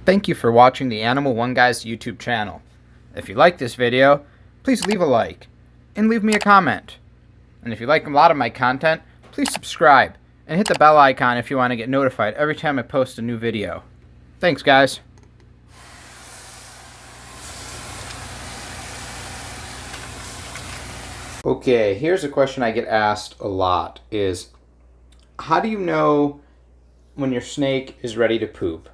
Thank you for watching the Animal One Guy's YouTube channel. If you like this video, please leave a like and leave me a comment. And if you like a lot of my content, please subscribe and hit the bell icon if you want to get notified every time I post a new video. Thanks, guys. Okay, here's a question I get asked a lot is, how do you know when your snake is ready to poop?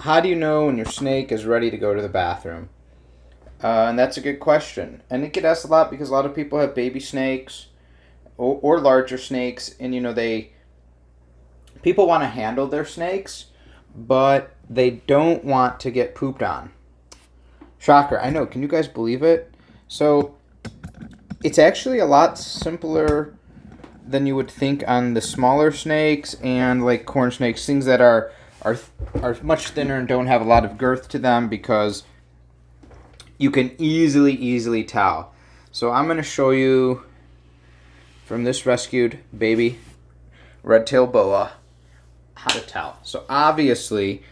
How do you know when your snake is ready to go to the bathroom? And that's a good question. And it gets asked a lot because a lot of people have baby snakes or larger snakes, and people want to handle their snakes, but they don't want to get pooped on. Shocker, I know. Can you guys believe it? So it's actually a lot simpler than you would think on the smaller snakes and like corn snakes, things that are much thinner and don't have a lot of girth to them, because you can easily tell. So I'm going to show you from this rescued baby red-tailed boa how to tell. So obviously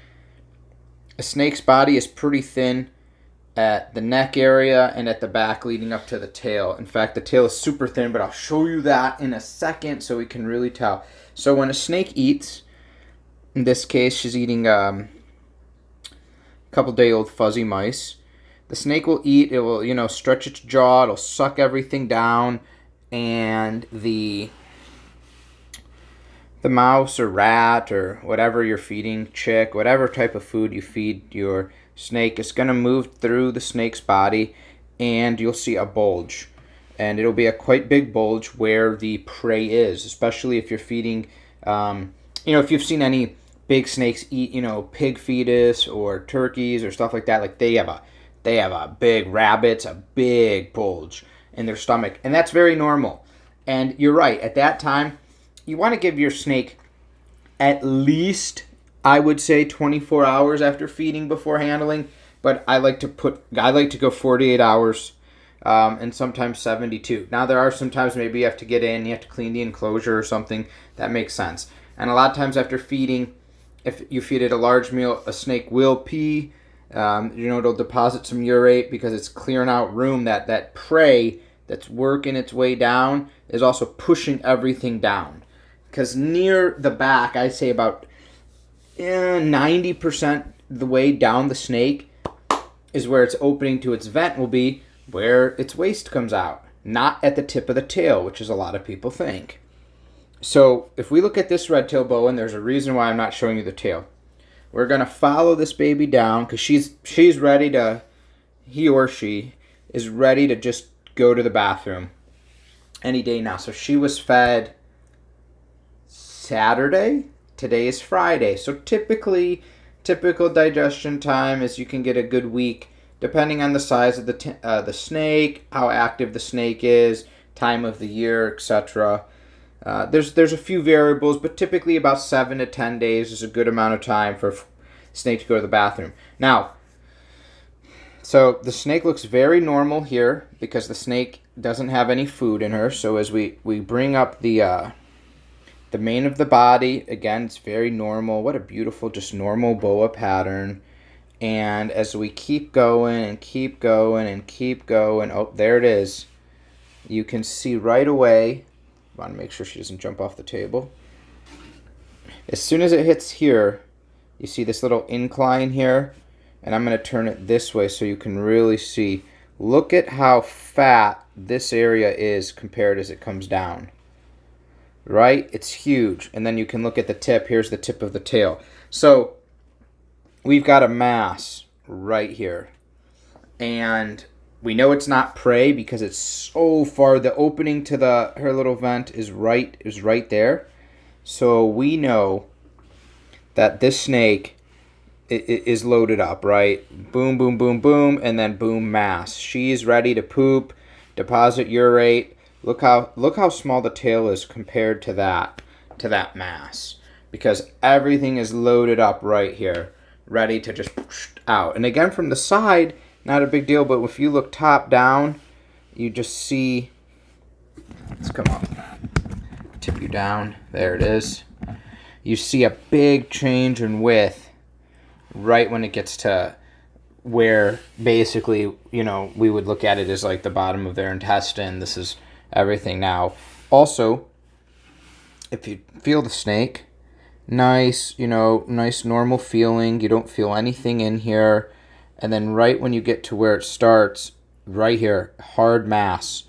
a snake's body is pretty thin at the neck area and at the back leading up to the tail. In fact, the tail is super thin, but I'll show you that in a second so we can really tell. So when a snake eats, in this case she's eating a couple-day-old fuzzy mice, the snake will eat, it will, stretch its jaw, it'll suck everything down, and the mouse or rat or whatever you're feeding, chick, whatever type of food you feed your snake, is going to move through the snake's body, and you'll see a bulge. And it'll be a quite big bulge where the prey is, especially if you're feeding, if you've seen any big snakes eat, pig fetus or turkeys or stuff like that, like they have a big rabbits, a big bulge in their stomach, and that's very normal. And you're right, at that time, you want to give your snake at least, I would say, 24 hours after feeding before handling, but I like to go 48 hours, and sometimes 72. Now there are some times maybe you have to get in, you have to clean the enclosure or something, that makes sense. And a lot of times after feeding, if you feed it a large meal, a snake will pee. It'll deposit some urate because it's clearing out room. That prey that's working its way down is also pushing everything down. Because near the back, I say about 90% the way down the snake is where its opening to its vent will be, where its waste comes out, not at the tip of the tail, which is a lot of people think. So if we look at this red-tailed boa, and there's a reason why I'm not showing you the tail. We're going to follow this baby down because she's ready to, he or she is ready to just go to the bathroom any day now. So she was fed Saturday. Today is Friday. So typical digestion time is you can get a good week, depending on the size of the snake, how active the snake is, time of the year, etc. There's a few variables, but typically about 7 to 10 days is a good amount of time for a snake to go to the bathroom. Now, so the snake looks very normal here because the snake doesn't have any food in her. So as we bring up the mane of the body, again, it's very normal. What a beautiful, just normal boa pattern. And as we keep going and keep going and keep going, oh, there it is. You can see right away. I want to make sure she doesn't jump off the table. As soon as it hits here, you see this little incline here, and I'm going to turn it this way so you can really see. Look at how fat this area is compared as it comes down. Right? It's huge. And then you can look at the tip. Here's the tip of the tail. So we've got a mass right here. And we know it's not prey because it's so far. The opening to her little vent is right there. So we know that this snake is loaded up, right? Boom, boom, boom, boom, and then boom, mass. She's ready to poop, deposit urate. Look how small the tail is compared to that mass, because everything is loaded up right here, ready to just out. And again, from the side, not a big deal, but if you look top down, you just see, let's come up, tip you down, there it is. You see a big change in width right when it gets to where basically, we would look at it as like the bottom of their intestine. This is everything. Now, also, if you feel the snake, nice, nice normal feeling. You don't feel anything in here. And then right when you get to where it starts, right here, hard mass.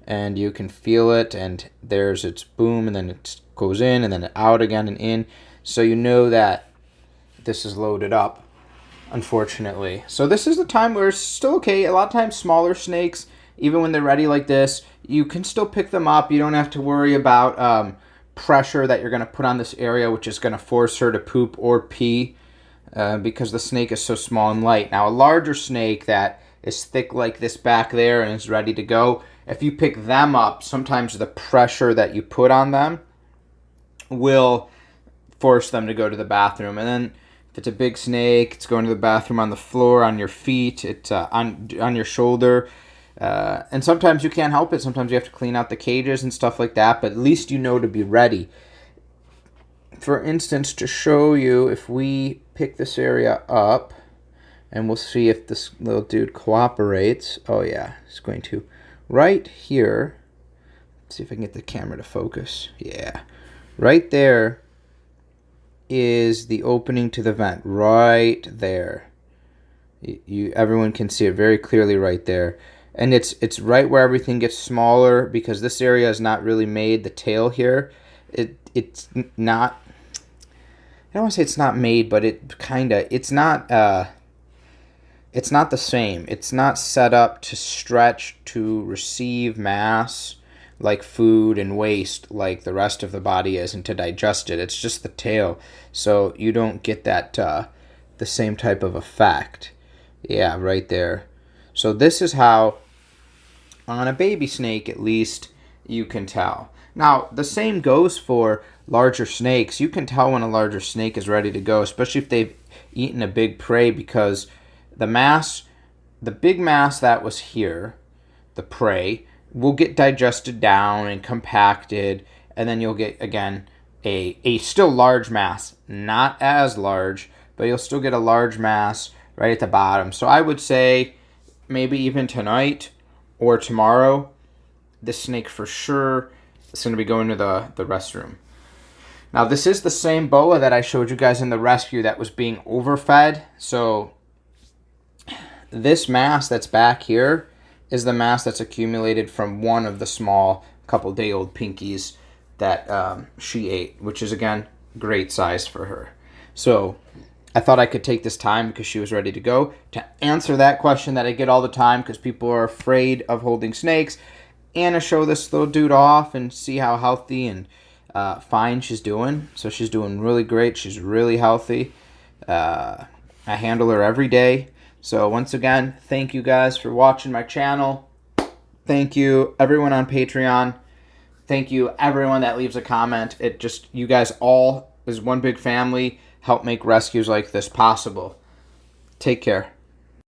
And you can feel it, and there's its boom, and then it goes in, and then out again and in. So you know that this is loaded up, unfortunately. So this is the time where it's still okay. A lot of times smaller snakes, even when they're ready like this, you can still pick them up. You don't have to worry about pressure that you're going to put on this area, which is going to force her to poop or pee because the snake is so small and light. Now, a larger snake that is thick like this back there and is ready to go, if you pick them up, sometimes the pressure that you put on them will force them to go to the bathroom. And then if it's a big snake, it's going to the bathroom on the floor, on your feet, it's on your shoulder. And sometimes you can't help it. Sometimes you have to clean out the cages and stuff like that, but at least you know to be ready. For instance, to show you, if we pick this area up, and we'll see if this little dude cooperates. Oh yeah, he's going to. Right here, let's see if I can get the camera to focus. Yeah, right there is the opening to the vent. Right there. Everyone can see it very clearly right there. And it's right where everything gets smaller because this area is not really made. The tail here, it's not. I don't want to say it's not made, but it's not. It's not the same. It's not set up to stretch to receive mass like food and waste like the rest of the body is and to digest it. It's just the tail. So you don't get that the same type of effect. Yeah, right there. So this is how, on a baby snake at least, you can tell. Now, the same goes for larger snakes. You can tell when a larger snake is ready to go, especially if they've eaten a big prey, because the big mass that was here, the prey, will get digested down and compacted, and then you'll get, again, a still large mass. Not as large, but you'll still get a large mass right at the bottom. So I would say maybe even tonight or tomorrow, this snake for sure is going to be going to the restroom. Now, this is the same boa that I showed you guys in the rescue that was being overfed. So this mass that's back here is the mass that's accumulated from one of the small couple-day-old pinkies that she ate, which is, again, great size for her. So I thought I could take this time, because she was ready to go, to answer that question that I get all the time because people are afraid of holding snakes, and to show this little dude off and see how healthy and fine she's doing. So she's doing really great. She's really healthy. I handle her every day. So once again, thank you guys for watching my channel. Thank you everyone on Patreon. Thank you everyone that leaves a comment. You guys all, as one big family, help make rescues like this possible. Take care.